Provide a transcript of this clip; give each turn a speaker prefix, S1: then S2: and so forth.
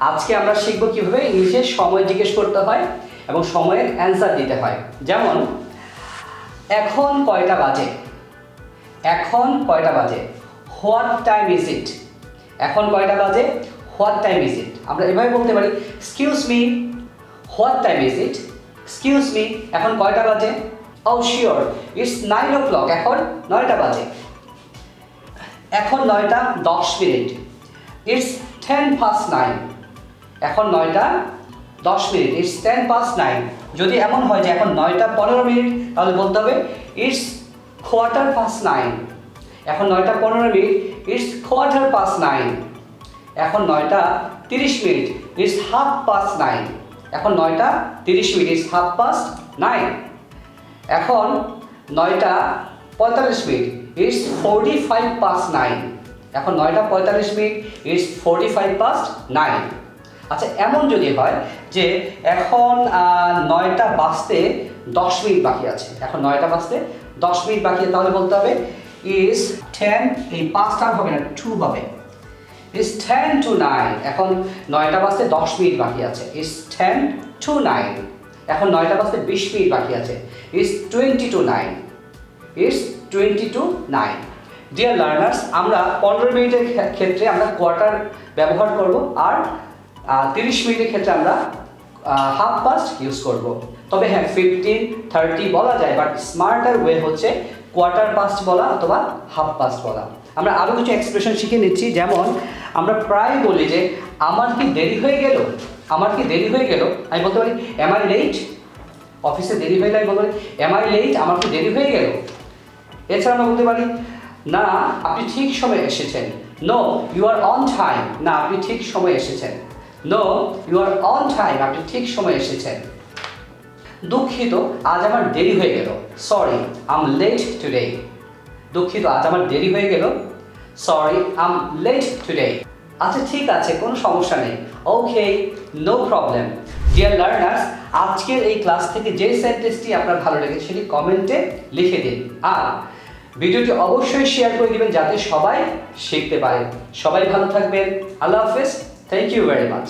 S1: আজকে আমরা শিখব কিভাবে ইংলিশে সময় জিজ্ঞেস করতে হয় এবং সময়ের অ্যান্সার দিতে হয়। যেমন এখন কয়টা বাজে, এখন কয়টা বাজে, হোয়াট টাইম ইজ ইট, এখন কয়টা বাজে, হোয়াট টাইম ইজ ইট। আমরা এভাবে বলতে পারি excuse me, what time is it, excuse me, এখন কয়টা বাজে, ও শিওর ইটস 9 o'clock, এখন 9টা বাজে, এখন 9টা 10 মিনিট, ইটস 10 past 9, এখন 9টা 10 মিনিট, ইটস 10 past 9। যদি এমন হয় যে এখন 9টা 15 মিনিট, তাহলে বলতে হবে ইটস quarter past 9, এখন 9টা 15 মিনিট, ইটস quarter past 9, এখন 9টা 30 মিনিট, ইটস half past 9, এখন 9টা 30 মিনিট, ইটস half past 9, এখন 9টা 45 মিনিট, ইটস 45 past 9, এখন 9টা 45 মিনিট, ইটস 45 past 9। আচ্ছা, এমন যদি হয় যে এখন 9টা বাজতে 10 মিনিট বাকি আছে, এখন 9টা বাজতে 10 মিনিট বাকি আছে, তাহলে বলতে হবে ইজ 10, এই 5টা হবে না 2 হবে, ইজ 10 to 9, এখন 9টা বাজতে 10 মিনিট বাকি আছে, ইজ 10 to 9, এখন 9টা বাজতে 20 মিনিট বাকি আছে, is 20 to 9, is 20 to 9। Dear learners, আমরা 15 মিনিটের ক্ষেত্রে আমরা কোয়ার্টার ব্যবহার করব, আর 30 মিনিটের ক্ষেত্রে আমরা হাফ পাস্ট ইউজ করব। তবে হ্যাঁ, 15, 30 বলা যায়, বাট স্মার্টার ওয়ে হচ্ছে কোয়ার্টার পাস্ট বলা অথবা হাফ পাস্ট বলা। আমরা আরও কিছু এক্সপ্রেশন শিখে নিচ্ছি। যেমন আমরা প্রায় বলি যে আমার কি দেরি হয়ে গেল, আমার কি দেরি হয়ে গেল, আমি বলতে পারি এম আই লেট, অফিসে দেরি হয়ে গেলে আমি বলতে পারি এম আই লেট, আমার কি দেরি হয়ে গেল। এছাড়া আমরা বলতে পারি না আপনি ঠিক সময়ে এসেছেন, no you are on time, না আপনি ঠিক সময়ে এসেছেন, no you are on time, আপনি ঠিক সময়ে এসেছেন। দুঃখিত আজ আমার দেরি হয়ে গেল, sorry I am late today, দুঃখিত আজ আমার দেরি হয়ে গেল, sorry I am late today. আচ্ছা ঠিক আছে, কোনো সমস্যা নেই, okay no problem. Dear learners, আজকের এই ক্লাস থেকে যে সেন্টেন্সটি আপনার ভালো লেগেছে সেটি কমেন্টে লিখে দিন, আর ভিডিওটি অবশ্যই শেয়ার করে দিবেন যাতে সবাই শিখতে পারে। সবাই ভালো থাকবেন, আল্লাহ হাফেজ, থ্যাংক ইউ ভেরি মাচ।